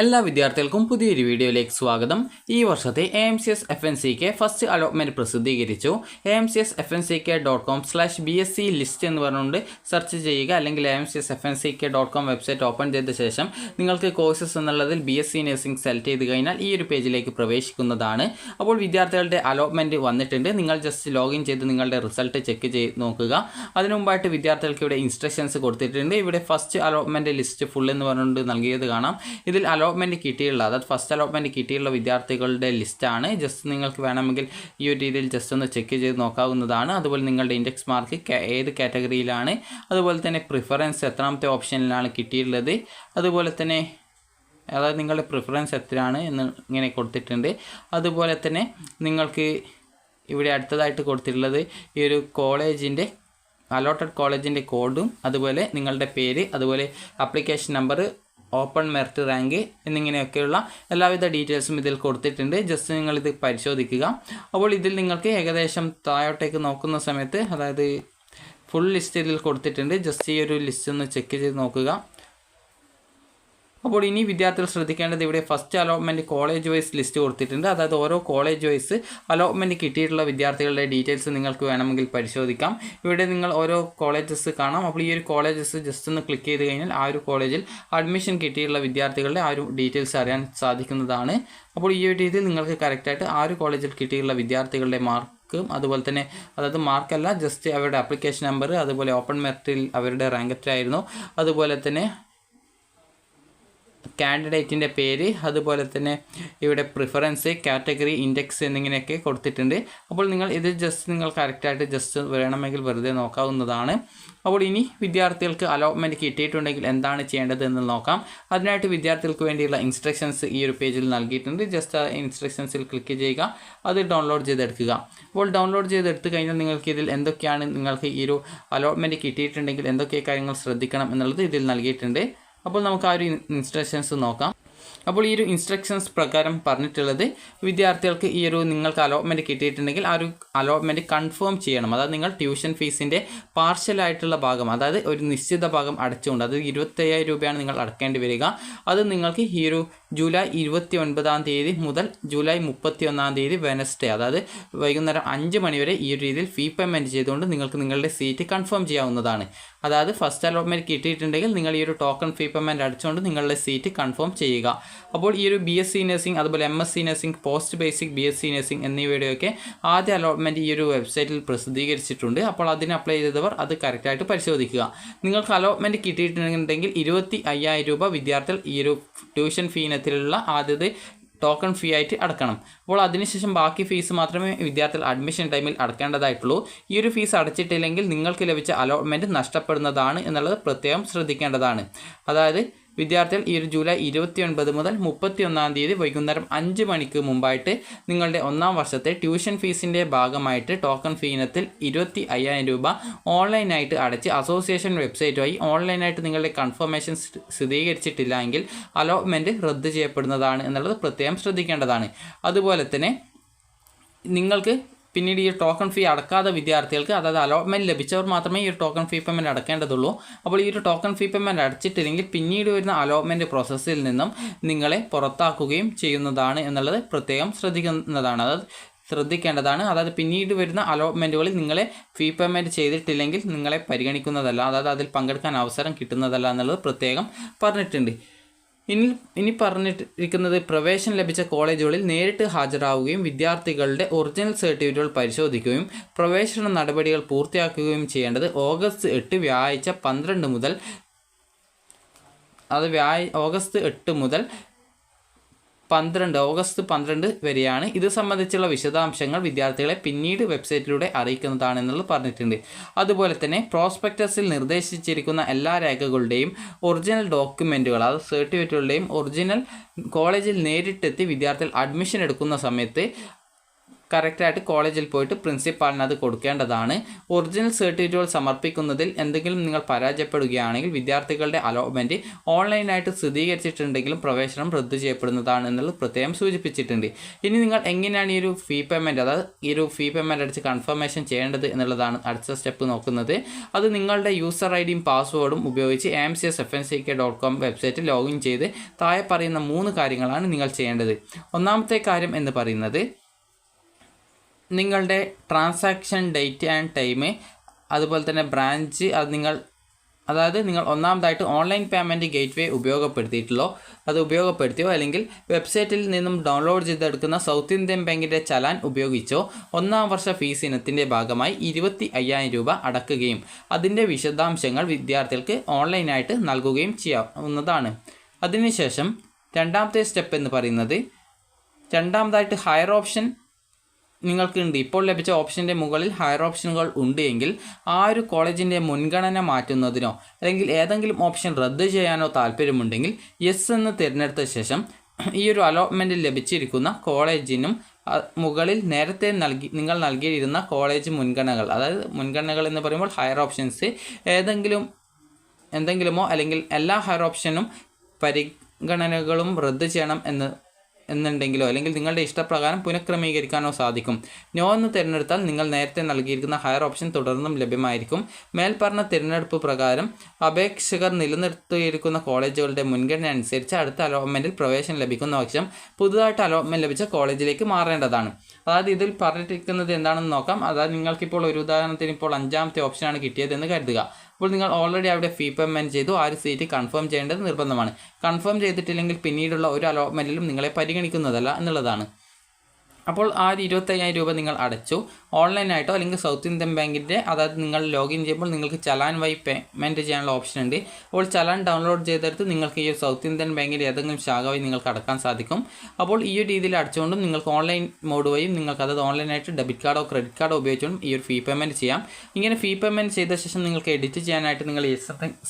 എല്ലാ വിദ്യാർത്ഥികൾക്കും പുതിയൊരു വീഡിയോയിലേക്ക് സ്വാഗതം. ഈ വർഷത്തെ AMCS FNCK ഫസ്റ്റ് അലോട്ട്മെൻറ്റ് പ്രസിദ്ധീകരിച്ചു. amcsfnck.com/BSc ലിസ്റ്റ് എന്ന് പറഞ്ഞുകൊണ്ട് സെർച്ച് ചെയ്യുക, അല്ലെങ്കിൽ amcsfnck.com വെബ്സൈറ്റ് ഓപ്പൺ ചെയ്ത ശേഷം നിങ്ങൾക്ക് കോഴ്സസ് എന്നുള്ളതിൽ BSc നഴ്സിംഗ് സെലക്ട് ചെയ്ത് കഴിഞ്ഞാൽ ഈ ഒരു പേജിലേക്ക് പ്രവേശിക്കുന്നതാണ്. അപ്പോൾ വിദ്യാർത്ഥികളുടെ അലോട്ട്മെൻറ്റ് വന്നിട്ടുണ്ട്. നിങ്ങൾ ജസ്റ്റ് ലോഗിൻ ചെയ്ത് നിങ്ങളുടെ റിസൾട്ട് ചെക്ക് ചെയ്ത് നോക്കുക. അതിനു മുമ്പായിട്ട് വിദ്യാർത്ഥികൾക്ക് ഇവിടെ ഇൻസ്ട്രക്ഷൻസ് കൊടുത്തിട്ടുണ്ട്. ഇവിടെ ഫസ്റ്റ് അലോട്ട്മെൻറ്റ് ലിസ്റ്റ് ഫുൾ എന്ന് പറഞ്ഞുകൊണ്ട് നൽകിയത് കാണാം. ഇതിൽ അലോട്ട്മെൻറ്റ് കിട്ടിയുള്ള, അതായത് ഫസ്റ്റ് അലോട്ട്മെൻറ്റ് കിട്ടിയുള്ള വിദ്യാർത്ഥികളുടെ ലിസ്റ്റാണ്. ജസ്റ്റ് നിങ്ങൾക്ക് വേണമെങ്കിൽ ഈ ഒരു രീതിയിൽ ജസ്റ്റ് ഒന്ന് ചെക്ക് ചെയ്ത് നോക്കാവുന്നതാണ്. അതുപോലെ നിങ്ങളുടെ ഇൻഡെക്സ് മാർക്ക് ഏത് കാറ്റഗറിയിലാണ്, അതുപോലെ തന്നെ പ്രിഫറൻസ് എത്രാമത്തെ ഓപ്ഷനിലാണ് കിട്ടിയിട്ടുള്ളത്, അതുപോലെ തന്നെ അതായത് നിങ്ങളുടെ പ്രിഫറൻസ് എത്രയാണ് എന്ന് ഇങ്ങനെ കൊടുത്തിട്ടുണ്ട്. അതുപോലെ തന്നെ നിങ്ങൾക്ക് ഇവിടെ അടുത്തതായിട്ട് കൊടുത്തിട്ടുള്ളത് ഈ ഒരു കോളേജിൻ്റെ അലോട്ടഡ് കോളേജിൻ്റെ കോഡും, അതുപോലെ നിങ്ങളുടെ പേര്, അതുപോലെ application number, open merit rank എന്നിങ്ങനെയൊക്കെയുള്ള എല്ലാവിധ ഡീറ്റെയിൽസും ഇതിൽ കൊടുത്തിട്ടുണ്ട്. ജസ്റ്റ് നിങ്ങളിത് പരിശോധിക്കുക. അപ്പോൾ ഇതിൽ നിങ്ങൾക്ക് ഏകദേശം താഴോട്ടേക്ക് നോക്കുന്ന സമയത്ത്, അതായത് ഫുൾ ലിസ്റ്റ് ഇതിൽ കൊടുത്തിട്ടുണ്ട്. ജസ്റ്റ് ഈ ഒരു ലിസ്റ്റ് ഒന്ന് ചെക്ക് ചെയ്ത് നോക്കുക. അപ്പോൾ ഇനി വിദ്യാർത്ഥികൾ ശ്രദ്ധിക്കേണ്ടത്, ഇവിടെ first allotment college wise list കൊടുത്തിട്ടുണ്ട്. അതായത് ഓരോ കോളേജ് വൈസ് അലോട്ട്മെൻറ്റ് കിട്ടിയിട്ടുള്ള വിദ്യാർത്ഥികളുടെ ഡീറ്റെയിൽസ് നിങ്ങൾക്ക് വേണമെങ്കിൽ പരിശോധിക്കാം. ഇവിടെ നിങ്ങൾ ഓരോ കോളേജസ് കാണാം. അപ്പോൾ ഈ ഒരു കോളേജസ് ജസ്റ്റ് ഒന്ന് ക്ലിക്ക് ചെയ്ത് കഴിഞ്ഞാൽ ആ ഒരു കോളേജിൽ അഡ്മിഷൻ കിട്ടിയിട്ടുള്ള വിദ്യാർത്ഥികളുടെ ആ ഒരു ഡീറ്റെയിൽസ് അറിയാൻ സാധിക്കുന്നതാണ്. അപ്പോൾ ഈ ഒരു രീതിയിൽ നിങ്ങൾക്ക് കറക്റ്റായിട്ട് ആ ഒരു കോളേജിൽ കിട്ടിയിട്ടുള്ള വിദ്യാർത്ഥികളുടെ മാർക്ക്, അതുപോലെ തന്നെ അതായത് മാർക്കല്ല, ജസ്റ്റ് അവരുടെ ആപ്ലിക്കേഷൻ നമ്പർ, അതുപോലെ ഓപ്പൺ മെറിറ്റിൽ അവരുടെ റാങ്ക് എത്രയായിരുന്നു, അതുപോലെ തന്നെ കാൻഡിഡേറ്റിൻ്റെ പേര്, അതുപോലെ തന്നെ ഇവിടെ പ്രിഫറൻസ്, കാറ്റഗറി, ഇൻഡെക്സ് എന്നിങ്ങനെയൊക്കെ കൊടുത്തിട്ടുണ്ട്. അപ്പോൾ നിങ്ങൾ ഇത് ജസ്റ്റ് നിങ്ങൾ കറക്റ്റായിട്ട് ജസ്റ്റ് വേണമെങ്കിൽ വെറുതെ നോക്കാവുന്നതാണ്. അപ്പോൾ ഇനി വിദ്യാർത്ഥികൾക്ക് അലോട്ട്മെൻറ്റ് കിട്ടിയിട്ടുണ്ടെങ്കിൽ എന്താണ് ചെയ്യേണ്ടത് എന്ന് നോക്കാം. അതിനായിട്ട് വിദ്യാർത്ഥികൾക്ക് വേണ്ടിയുള്ള ഇൻസ്ട്രക്ഷൻസ് ഈ ഒരു പേജിൽ നൽകിയിട്ടുണ്ട്. ജസ്റ്റ് ആ ഇൻസ്ട്രക്ഷൻസിൽ ക്ലിക്ക് ചെയ്യുക, അത് ഡൗൺലോഡ് ചെയ്തെടുക്കുക. അപ്പോൾ ഡൗൺലോഡ് ചെയ്തെടുത്ത് കഴിഞ്ഞാൽ നിങ്ങൾക്ക് ഇതിൽ എന്തൊക്കെയാണ് നിങ്ങൾക്ക് ഈ ഒരു അലോട്ട്മെൻറ്റ് കിട്ടിയിട്ടുണ്ടെങ്കിൽ എന്തൊക്കെ കാര്യങ്ങൾ ശ്രദ്ധിക്കണം എന്നുള്ളത് ഇതിൽ നൽകിയിട്ടുണ്ട്. അപ്പോൾ നമുക്ക് ആ ഒരു ഇൻസ്ട്രക്ഷൻസ് നോക്കാം. അപ്പോൾ ഈ ഒരു ഇൻസ്ട്രക്ഷൻസ് പ്രകാരം പറഞ്ഞിട്ടുള്ളത്, വിദ്യാർത്ഥികൾക്ക് ഈ ഒരു നിങ്ങൾക്ക് അലോട്ട്മെൻറ്റ് കിട്ടിയിട്ടുണ്ടെങ്കിൽ ആ ഒരു അലോട്ട്മെൻറ്റ് കൺഫേം ചെയ്യണം. അതായത് നിങ്ങൾ ട്യൂഷൻ ഫീസിൻ്റെ പാർഷ്യലായിട്ടുള്ള ഭാഗം, അതായത് ഒരു നിശ്ചിത ഭാഗം അടച്ചുകൊണ്ട്, അത് 25,000 രൂപയാണ് നിങ്ങൾ അടക്കേണ്ടി വരിക. അത് നിങ്ങൾക്ക് ഈ ഒരു ജൂലൈ 29 മുതൽ ജൂലൈ 31 വെനസ്ഡേ, അതായത് വൈകുന്നേരം 5 മണി വരെ ഈ ഒരു രീതിയിൽ ഫീ പേയ്മെൻറ്റ് ചെയ്തുകൊണ്ട് നിങ്ങൾക്ക് നിങ്ങളുടെ സീറ്റ് കൺഫേം ചെയ്യാവുന്നതാണ്. അതായത് ഫസ്റ്റ് അലോട്ട്മെൻറ്റ് കിട്ടിയിട്ടുണ്ടെങ്കിൽ നിങ്ങൾ ഈ ഒരു ടോക്കൺ ഫീ പേയ്മെൻറ്റ് അടച്ചുകൊണ്ട് നിങ്ങളുടെ സീറ്റ് കൺഫേം ചെയ്യുക. അപ്പോൾ ഈ ഒരു BSc നഴ്സിംഗ്, അതുപോലെ MSc nursing, post basic BSc nursing എന്നിവയുടെയൊക്കെ ആദ്യ അലോട്ട്മെൻറ്റ് ഈ ഒരു വെബ്സൈറ്റിൽ പ്രസിദ്ധീകരിച്ചിട്ടുണ്ട്. അപ്പോൾ അതിന് അപ്ലൈ ചെയ്തവർ അത് കറക്റ്റായിട്ട് പരിശോധിക്കുക. നിങ്ങൾക്ക് അലോട്ട്മെൻറ്റ് കിട്ടിയിട്ടുണ്ടെങ്കിൽ 25,000 രൂപ വിദ്യാർത്ഥികൾ ഈ ഒരു ട്യൂഷൻ ഫീ ഇനത്തിലുള്ള ആദ്യത്തെ ടോക്കൺ ഫീ ആയിട്ട് അടക്കണം. അപ്പോൾ അതിനുശേഷം ബാക്കി ഫീസ് മാത്രമേ വിദ്യാർത്ഥികൾ അഡ്മിഷൻ ടൈമിൽ അടക്കേണ്ടതായിട്ടുള്ളൂ. ഈ ഒരു ഫീസ് അടച്ചിട്ടില്ലെങ്കിൽ നിങ്ങൾക്ക് ലഭിച്ച അലോട്ട്മെൻറ്റ് നഷ്ടപ്പെടുന്നതാണ് എന്നുള്ളത് പ്രത്യേകം ശ്രദ്ധിക്കേണ്ടതാണ്. അതായത് വിദ്യാർത്ഥികൾ ഈ ഒരു ജൂലൈ 29 മുതൽ 31 വൈകുന്നേരം 5 മണിക്ക് മുമ്പായിട്ട് നിങ്ങളുടെ 1ാം വർഷത്തെ ട്യൂഷൻ ഫീസിൻ്റെ ഭാഗമായിട്ട് ടോക്കൺ ഫീ ഇനത്തിൽ 25,000 രൂപ ഓൺലൈനായിട്ട് അടച്ച് അസോസിയേഷൻ വെബ്സൈറ്റുമായി ഓൺലൈനായിട്ട് നിങ്ങളുടെ കൺഫർമേഷൻ സ്ഥിരീകരിച്ചിട്ടില്ല എങ്കിൽ അലോട്ട്മെൻറ്റ് റദ്ദ് ചെയ്യപ്പെടുന്നതാണ് എന്നുള്ളത് പ്രത്യേകം ശ്രദ്ധിക്കേണ്ടതാണ്. അതുപോലെ തന്നെ നിങ്ങൾക്ക് പിന്നീട് ഈ ടോക്കൺ ഫീ അടക്കാത്ത വിദ്യാർത്ഥികൾക്ക്, അതായത് അലോട്ട്മെൻറ്റ് ലഭിച്ചവർ മാത്രമേ ഈ ഒരു ടോക്കൺ ഫീ പേയ്മെൻറ്റ് അടക്കേണ്ടതുള്ളൂ. അപ്പോൾ ഈ ഒരു ടോക്കൺ ഫീ പേയ്മെൻറ്റ് അടച്ചിട്ടില്ലെങ്കിൽ പിന്നീട് വരുന്ന അലോട്ട്മെൻറ്റ് പ്രോസസ്സിൽ നിന്നും നിങ്ങളെ പുറത്താക്കുകയും ചെയ്യുന്നതാണ് എന്നുള്ളത് പ്രത്യേകം ശ്രദ്ധിക്കേണ്ടതാണ്. അതായത് പിന്നീട് വരുന്ന അലോട്ട്മെൻറ്റുകളിൽ നിങ്ങളെ ഫീ പേയ്മെൻറ്റ് ചെയ്തിട്ടില്ലെങ്കിൽ നിങ്ങളെ പരിഗണിക്കുന്നതല്ല, അതായത് അതിൽ പങ്കെടുക്കാൻ അവസരം കിട്ടുന്നതല്ല എന്നുള്ളത് പ്രത്യേകം പറഞ്ഞിട്ടുണ്ട്. ഇനി പറഞ്ഞിരിക്കുന്നത്, പ്രവേശനം ലഭിച്ച കോളേജുകളിൽ നേരിട്ട് ഹാജരാവുകയും വിദ്യാർത്ഥികളുടെ ഒറിജിനൽ സർട്ടിഫിക്കറ്റുകൾ പരിശോധിക്കുകയും പ്രവേശന നടപടികൾ പൂർത്തിയാക്കുകയും ചെയ്യേണ്ടത് ഓഗസ്റ്റ് 8 വ്യാഴാഴ്ച 12 മുതൽ, അത് ഓഗസ്റ്റ് 8 മുതൽ ഓഗസ്റ്റ് 12 വരെയാണ്. ഇത് സംബന്ധിച്ചുള്ള വിശദാംശങ്ങൾ വിദ്യാർത്ഥികളെ പിന്നീട് വെബ്സൈറ്റിലൂടെ അറിയിക്കുന്നതാണെന്നുള്ളത് പറഞ്ഞിട്ടുണ്ട്. അതുപോലെ തന്നെ പ്രോസ്പെക്ടസിൽ നിർദ്ദേശിച്ചിരിക്കുന്ന എല്ലാ രേഖകളുടെയും ഒറിജിനൽ ഡോക്യുമെൻറ്റുകൾ, അത് സർട്ടിഫിക്കറ്റുകളുടെയും ഒറിജിനൽ കോളേജിൽ നേരിട്ടെത്തി വിദ്യാർത്ഥികൾ അഡ്മിഷൻ എടുക്കുന്ന സമയത്ത് കറക്റ്റായിട്ട് കോളേജിൽ പോയിട്ട് പ്രിൻസിപ്പാളിന് അത് കൊടുക്കേണ്ടതാണ്. ഒറിജിനൽ സർട്ടിഫിക്കറ്റുകൾ സമർപ്പിക്കുന്നതിൽ എന്തെങ്കിലും നിങ്ങൾ പരാജയപ്പെടുകയാണെങ്കിൽ വിദ്യാർത്ഥികളുടെ അലോട്ട്മെൻറ്റ് ഓൺലൈനായിട്ട് സ്ഥിരീകരിച്ചിട്ടുണ്ടെങ്കിലും പ്രവേശനം റദ്ദു ചെയ്യപ്പെടുന്നതാണ് എന്നുള്ളത് പ്രത്യേകം സൂചിപ്പിച്ചിട്ടുണ്ട്. ഇനി നിങ്ങൾ എങ്ങനെയാണ് ഈ ഒരു ഫീ പേയ്മെൻറ്റ്, അതായത് ഈ ഒരു ഫീ പേയ്മെൻറ്റ് അടിച്ച് കൺഫർമേഷൻ ചെയ്യേണ്ടത് എന്നുള്ളതാണ് അടുത്ത സ്റ്റെപ്പ് നോക്കുന്നത്. അത് നിങ്ങളുടെ യൂസർ ഐഡിയും പാസ്വേഡും ഉപയോഗിച്ച് amcsfnck.com വെബ്സൈറ്റിൽ ലോഗിൻ ചെയ്ത് താഴെ പറയുന്ന 3 കാര്യങ്ങളാണ് നിങ്ങൾ ചെയ്യേണ്ടത്. ഒന്നാമത്തെ കാര്യം എന്ന് പറയുന്നത് നിങ്ങളുടെ ട്രാൻസാക്ഷൻ ഡേറ്റ് ആൻഡ് ടൈം, അതുപോലെ തന്നെ ബ്രാഞ്ച്, അതായത് നിങ്ങൾ ഒന്നാമതായിട്ട് ഓൺലൈൻ പേയ്മെൻറ്റ് ഗേറ്റ് വേ ഉപയോഗപ്പെടുത്തിയോ അല്ലെങ്കിൽ വെബ്സൈറ്റിൽ നിന്നും ഡൗൺലോഡ് ചെയ്തെടുക്കുന്ന സൗത്ത് ഇന്ത്യൻ ബാങ്കിൻ്റെ ചലാൻ ഉപയോഗിച്ചോ 1-ാം വർഷ ഫീസ് ഇനത്തിൻ്റെ ഭാഗമായി 25,000 രൂപ അടക്കുകയും അതിൻ്റെ വിശദാംശങ്ങൾ വിദ്യാർത്ഥികൾക്ക് ഓൺലൈനായിട്ട് നൽകുകയും ചെയ്യാവുന്നതാണ്. അതിനുശേഷം രണ്ടാമത്തെ സ്റ്റെപ്പ് എന്ന് പറയുന്നത്, രണ്ടാമതായിട്ട് ഹയർ ഓപ്ഷൻ നിങ്ങൾക്കുണ്ട്. ഇപ്പോൾ ലഭിച്ച ഓപ്ഷൻ്റെ മുകളിൽ ഹയർ ഓപ്ഷനുകൾ ഉണ്ട് എങ്കിൽ ആ ഒരു കോളേജിൻ്റെ മുൻഗണന മാറ്റുന്നതിനോ അല്ലെങ്കിൽ ഏതെങ്കിലും ഓപ്ഷൻ റദ്ദ് ചെയ്യാനോ താല്പര്യമുണ്ടെങ്കിൽ യെസ് എന്ന് തിരഞ്ഞെടുത്ത ശേഷം ഈ ഒരു അലോട്ട്മെൻറ്റിൽ ലഭിച്ചിരിക്കുന്ന കോളേജിനും മുകളിൽ നേരത്തെ നിങ്ങൾ നൽകിയിരുന്ന കോളേജ് മുൻഗണനകൾ, അതായത് മുൻഗണനകൾ എന്ന് പറയുമ്പോൾ ഹയർ ഓപ്ഷൻസ് എന്തെങ്കിലുമോ അല്ലെങ്കിൽ എല്ലാ ഹയർ ഓപ്ഷനും പരിഗണനകളും റദ്ദ് ചെയ്യണം എന്നുണ്ടെങ്കിലോ അല്ലെങ്കിൽ നിങ്ങളുടെ ഇഷ്ടപ്രകാരം പുനഃക്രമീകരിക്കാനോ സാധിക്കും. നോ എന്ന് തിരഞ്ഞെടുത്താൽ നിങ്ങൾ നേരത്തെ നൽകിയിരിക്കുന്ന ഹയർ ഓപ്ഷൻ തുടർന്നും ലഭ്യമായിരിക്കും. മേൽപ്പറഞ്ഞ തിരഞ്ഞെടുപ്പ് പ്രകാരം അപേക്ഷകർ നിലനിർത്തിയിരിക്കുന്ന കോളേജുകളുടെ മുൻഗണന അനുസരിച്ച് അടുത്ത അലോട്ട്മെൻറ്റിൽ പ്രവേശനം ലഭിക്കുന്ന പക്ഷം പുതുതായിട്ട് അലോട്ട്മെൻറ്റ് ലഭിച്ച കോളേജിലേക്ക് മാറേണ്ടതാണ്. അതായത് ഇതിൽ പറഞ്ഞിരിക്കുന്നത് എന്താണെന്ന് നോക്കാം. അതായത് നിങ്ങൾക്കിപ്പോൾ ഒരു ഉദാഹരണത്തിന് ഇപ്പോൾ 5-ാമത്തെ ഓപ്ഷനാണ് കിട്ടിയതെന്ന് കരുതുക. അപ്പോൾ നിങ്ങൾ ഓൾറെഡി അവിടെ ഫീ പേയ്മെൻറ്റ് ചെയ്തു, ആ ഒരു സീറ്റ് കൺഫേം ചെയ്യേണ്ടത് നിർബന്ധമാണ്. കൺഫേം ചെയ്തിട്ടില്ലെങ്കിൽ പിന്നീടുള്ള ഒരു അലോട്ട്മെൻറ്റിലും നിങ്ങളെ പരിഗണിക്കുന്നതല്ല എന്നുള്ളതാണ്. അപ്പോൾ ആ 25,000 രൂപ നിങ്ങൾ അടച്ചു. ഓൺലൈനായിട്ടോ അല്ലെങ്കിൽ സൗത്ത് ഇന്ത്യൻ ബാങ്കിൻ്റെ, അതായത് നിങ്ങൾ ലോഗിൻ ചെയ്യുമ്പോൾ നിങ്ങൾക്ക് ചലാൻ വഴി പേയ്മെൻറ്റ് ചെയ്യാനുള്ള ഓപ്ഷൻ ഉണ്ട്. അപ്പോൾ ചലാൻ ഡൗൺലോഡ് ചെയ്തെടുത്ത് നിങ്ങൾക്ക് ഈ ഒരു സൗത്ത് ഇന്ത്യൻ ബാങ്കിൻ്റെ ഏതെങ്കിലും ശാഖ വഴി നിങ്ങൾക്ക് അടക്കാൻ സാധിക്കും. അപ്പോൾ ഈ ഒരു രീതിയിൽ അടച്ചുകൊണ്ടും നിങ്ങൾക്ക് ഓൺലൈൻ മോഡ് വഴിയും നിങ്ങൾക്ക് അതായത് ഓൺലൈനായിട്ട് ഡെബിറ്റ് കാർഡോ ക്രെഡിറ്റ് കാർഡോ ഉപയോഗിച്ചുകൊണ്ടും ഈ ഒരു ഫീ പേയ്മെൻറ്റ് ചെയ്യാം. ഇങ്ങനെ ഫീ പേയ്മെൻറ്റ് ചെയ്ത ശേഷം നിങ്ങൾക്ക് എഡിറ്റ് ചെയ്യാനായിട്ട് നിങ്ങൾ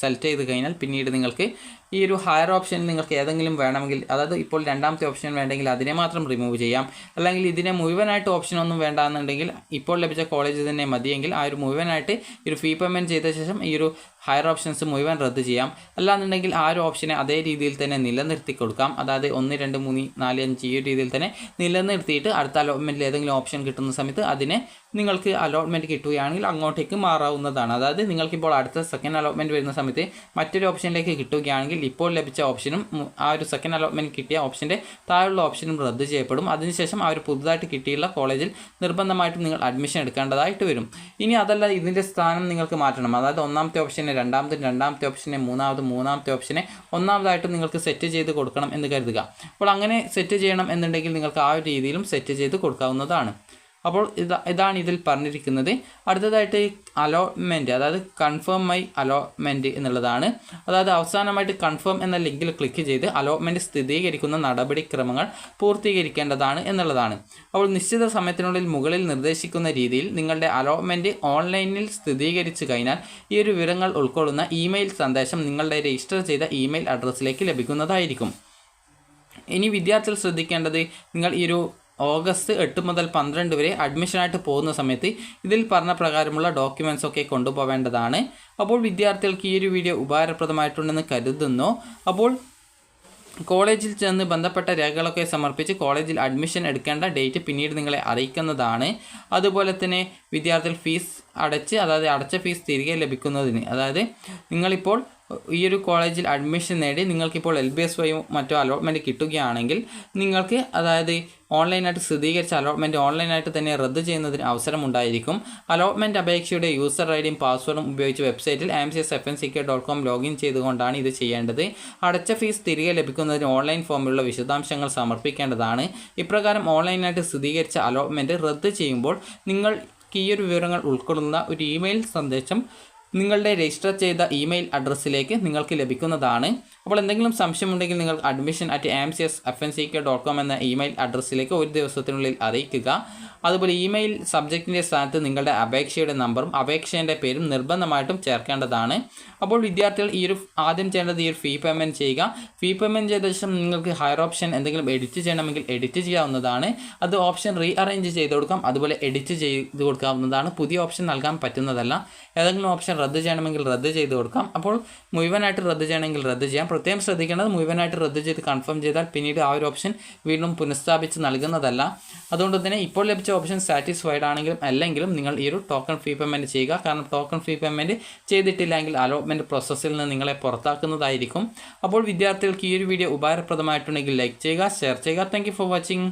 സെലക്ട് ചെയ്ത് കഴിഞ്ഞാൽ പിന്നീട് നിങ്ങൾക്ക് ഈ ഒരു ഹയർ ഓപ്ഷൻ നിങ്ങൾക്ക് ഏതെങ്കിലും വേണമെങ്കിൽ, അതായത് ഇപ്പോൾ 2-ാമത്തെ ഓപ്ഷൻ വേണ്ടെങ്കിൽ അതിനെ മാത്രം റിമൂവ് ചെയ്യാം. അല്ലെങ്കിൽ ഇതിനെ മുഴുവനായിട്ട് ഓപ്ഷനൊന്നും വേണ്ടാന്നുണ്ടെങ്കിൽ ഇപ്പോൾ ലഭിച്ച കോളേജ് തന്നെ മതിയെങ്കിൽ ആ ഒരു മുഴുവനായിട്ട് ഈ ഒരു ഫീ പേയ്മെൻറ്റ് ചെയ്ത ശേഷം ഈ ഒരു ഹയർ ഓപ്ഷൻസ് മുഴുവൻ റദ്ദ് ചെയ്യാം. അല്ലാന്നുണ്ടെങ്കിൽ ആ ഒരു ഓപ്ഷനെ അതേ രീതിയിൽ തന്നെ നിലനിർത്തി കൊടുക്കാം. അതായത് 1, 2, 3, 4, 5 ഈ ഒരു രീതിയിൽ തന്നെ നിലനിർത്തിയിട്ട് അടുത്ത അലോട്ട്മെൻറ്റിൽ ഏതെങ്കിലും ഓപ്ഷൻ കിട്ടുന്ന സമയത്ത് അതിനെ നിങ്ങൾക്ക് അലോട്ട്മെൻറ്റ് കിട്ടുകയാണെങ്കിൽ അങ്ങോട്ടേക്ക് മാറാവുന്നതാണ്. അതായത് നിങ്ങൾക്കിപ്പോൾ അടുത്ത സെക്കൻഡ് അലോട്ട്മെൻറ്റ് വരുന്ന സമയത്ത് മറ്റൊരു ഓപ്ഷനിലേക്ക് കിട്ടുകയാണെങ്കിൽ ഇപ്പോൾ ലഭിച്ച ഓപ്ഷനും ആ ഒരു സെക്കൻഡ് അലോട്ട്മെൻറ്റ് കിട്ടിയ ഓപ്ഷൻ്റെ താഴെയുള്ള ഓപ്ഷനും റദ്ദ് ചെയ്യപ്പെടും. അതിനുശേഷം ആ ഒരു പുതുതായിട്ട് കിട്ടിയുള്ള കോളേജിൽ നിർബന്ധമായിട്ടും നിങ്ങൾ അഡ്മിഷൻ എടുക്കേണ്ടതായിട്ട് വരും. ഇനി അതല്ല, ഇതിൻ്റെ സ്ഥാനം നിങ്ങൾക്ക് മാറ്റണം. അതായത് 1-ാമത്തെ ഓപ്ഷനെ 2-ാമതും 2-ാമത്തെ ഓപ്ഷനെ 3-ാമത്തെ ഓപ്ഷനെ 1-ാമതായിട്ട് നിങ്ങൾക്ക് സെറ്റ് ചെയ്ത് കൊടുക്കണം എന്ന് കരുതുക. അപ്പോൾ അങ്ങനെ സെറ്റ് ചെയ്യണം എന്നുണ്ടെങ്കിൽ നിങ്ങൾക്ക് ആ ഒരു രീതിയിലും സെറ്റ് ചെയ്ത് കൊടുക്കാവുന്നതാണ്. അപ്പോൾ ഇതാണ് ഇതിൽ പറഞ്ഞിരിക്കുന്നത്. അടുത്തതായിട്ട് അലോട്ട്മെൻറ്റ്, അതായത് കൺഫേം മൈ അലോട്ട്മെൻറ്റ് എന്നുള്ളതാണ്. അതായത് അവസാനമായിട്ട് കൺഫേം എന്ന ലിങ്കിൽ ക്ലിക്ക് ചെയ്ത് അലോട്ട്മെൻറ്റ് സ്ഥിരീകരിക്കുന്ന നടപടിക്രമങ്ങൾ പൂർത്തീകരിക്കേണ്ടതാണ് എന്നുള്ളതാണ്. അപ്പോൾ നിശ്ചിത സമയത്തിനുള്ളിൽ മുകളിൽ നിർദ്ദേശിക്കുന്ന രീതിയിൽ നിങ്ങളുടെ അലോട്ട്മെൻറ്റ് ഓൺലൈനിൽ സ്ഥിരീകരിച്ചു കഴിഞ്ഞാൽ ഈ ഒരു വിവരങ്ങൾ ഉൾക്കൊള്ളുന്ന ഇമെയിൽ സന്ദേശം നിങ്ങളുടെ രജിസ്റ്റർ ചെയ്ത ഇമെയിൽ അഡ്രസ്സിലേക്ക് ലഭിക്കുന്നതായിരിക്കും. ഇനി വിദ്യാർത്ഥികൾ ശ്രദ്ധിക്കേണ്ടത്, നിങ്ങൾ ഈ ഒരു ഓഗസ്റ്റ് 8 മുതൽ 12 വരെ അഡ്മിഷനായിട്ട് പോകുന്ന സമയത്ത് ഇതിൽ പറഞ്ഞ പ്രകാരമുള്ള ഡോക്യുമെൻറ്റ്സൊക്കെ കൊണ്ടുപോവേണ്ടതാണ്. അപ്പോൾ വിദ്യാർത്ഥികൾക്ക് ഈ ഒരു വീഡിയോ ഉപകാരപ്രദമായിട്ടുണ്ടെന്ന് കരുതുന്നു. അപ്പോൾ കോളേജിൽ ചെന്ന് ബന്ധപ്പെട്ട രേഖകളൊക്കെ സമർപ്പിച്ച് കോളേജിൽ അഡ്മിഷൻ എടുക്കേണ്ട ഡേറ്റ് പിന്നീട് നിങ്ങളെ അറിയിക്കുന്നതാണ്. അതുപോലെ തന്നെ വിദ്യാർത്ഥികൾ ഫീസ് അതായത് അടച്ച ഫീസ് തിരികെ ലഭിക്കുന്നതിന്, അതായത് നിങ്ങളിപ്പോൾ ഈ ഒരു കോളേജിൽ അഡ്മിഷൻ നേടി നിങ്ങൾക്കിപ്പോൾ LBS വഴിയോ മറ്റോ അലോട്ട്മെൻറ്റ് കിട്ടുകയാണെങ്കിൽ നിങ്ങൾക്ക് അതായത് ഓൺലൈനായിട്ട് സ്ഥിരീകരിച്ച അലോട്ട്മെൻറ്റ് ഓൺലൈനായിട്ട് തന്നെ റദ്ദ് ചെയ്യുന്നതിന് അവസരമുണ്ടായിരിക്കും. അലോട്ട്മെൻറ്റ് അപേക്ഷയുടെ യൂസർ ഐഡിയും പാസ്വേഡും ഉപയോഗിച്ച് വെബ്സൈറ്റിൽ amcsfnck.com ലോഗിൻ ചെയ്തുകൊണ്ടാണ് ഇത് ചെയ്യേണ്ടത്. അടച്ച ഫീസ് തിരികെ ലഭിക്കുന്നതിന് ഓൺലൈൻ ഫോമിലുള്ള വിശദാംശങ്ങൾ സമർപ്പിക്കേണ്ടതാണ്. ഇപ്രകാരം ഓൺലൈനായിട്ട് സ്ഥിരീകരിച്ച അലോട്ട്മെൻറ്റ് റദ്ദ് ചെയ്യുമ്പോൾ നിങ്ങൾക്ക് ഈ ഒരു വിവരങ്ങൾ ഉൾക്കൊള്ളുന്ന ഒരു ഇമെയിൽ സന്ദേശം നിങ്ങളുടെ രജിസ്റ്റർ ചെയ്ത ഇമെയിൽ അഡ്രസ്സിലേക്ക് നിങ്ങൾക്ക് ലഭിക്കുന്നതാണ്. അപ്പോൾ എന്തെങ്കിലും സംശയമുണ്ടെങ്കിൽ നിങ്ങൾ admission@amcsfnck.com എന്ന ഇമെയിൽ അഡ്രസ്സിലേക്ക് ഒരു ദിവസത്തിനുള്ളിൽ അറിയിക്കുക. അതുപോലെ ഇമെയിൽ സബ്ജക്റ്റിൻ്റെ സ്ഥാനത്ത് നിങ്ങളുടെ അപേക്ഷയുടെ നമ്പറും അപേക്ഷേൻ്റെ പേരും നിർബന്ധമായിട്ടും ചേർക്കേണ്ടതാണ്. അപ്പോൾ വിദ്യാർത്ഥികൾ ആദ്യം ചെയ്യേണ്ടത് ഈ ഒരു ഫീ പേയ്മെൻറ്റ് ചെയ്യുക. ഫീ പേയ്മെൻറ്റ് ചെയ്ത ശേഷം നിങ്ങൾക്ക് ഹയർ ഓപ്ഷൻ എന്തെങ്കിലും എഡിറ്റ് ചെയ്യണമെങ്കിൽ എഡിറ്റ് ചെയ്യാവുന്നതാണ്. അത് ഓപ്ഷൻ റീഅറേഞ്ച് ചെയ്ത് കൊടുക്കാം, അതുപോലെ എഡിറ്റ് ചെയ്ത് കൊടുക്കാവുന്നതാണ്. പുതിയ ഓപ്ഷൻ നൽകാൻ പറ്റുന്നതല്ല. ഏതെങ്കിലും ഓപ്ഷൻ റദ്ദ് ചെയ്യണമെങ്കിൽ റദ്ദ് ചെയ്ത് കൊടുക്കാം. അപ്പോൾ മുഴുവനായിട്ട് റദ്ദ് ചെയ്യണമെങ്കിൽ റദ്ദ് ചെയ്യാം. പ്രത്യേകം ശ്രദ്ധിക്കേണ്ടത് മുഴുവനായിട്ട് റദ്ദ് ചെയ്ത് കൺഫേം ചെയ്താൽ പിന്നീട് ആ ഒരു ഓപ്ഷൻ വീണ്ടും പുനഃസ്ഥാപിച്ച് നൽകുന്നതല്ല. അതുകൊണ്ട് തന്നെ ഇപ്പോൾ ലഭിച്ച ഓപ്ഷൻ സാറ്റിസ്ഫൈഡ് ആണെങ്കിലും അല്ലെങ്കിലും നിങ്ങൾ ഈ ഒരു ടോക്കൺ ഫീ പേയ്മെൻറ്റ് ചെയ്യുക. കാരണം ടോക്കൺ ഫീ പേയ്മെൻറ്റ് ചെയ്തിട്ടില്ലെങ്കിൽ അലോട്ട്മെൻറ്റ് പ്രോസസ്സിൽ നിന്ന് നിങ്ങളെ പുറത്താക്കുന്നതായിരിക്കും. അപ്പോൾ വിദ്യാർത്ഥികൾക്ക് ഈ ഒരു വീഡിയോ ഉപകാരപ്രദമായിട്ടുണ്ടെങ്കിൽ ലൈക്ക് ചെയ്യുക, ഷെയർ ചെയ്യുക. Thank you for watching.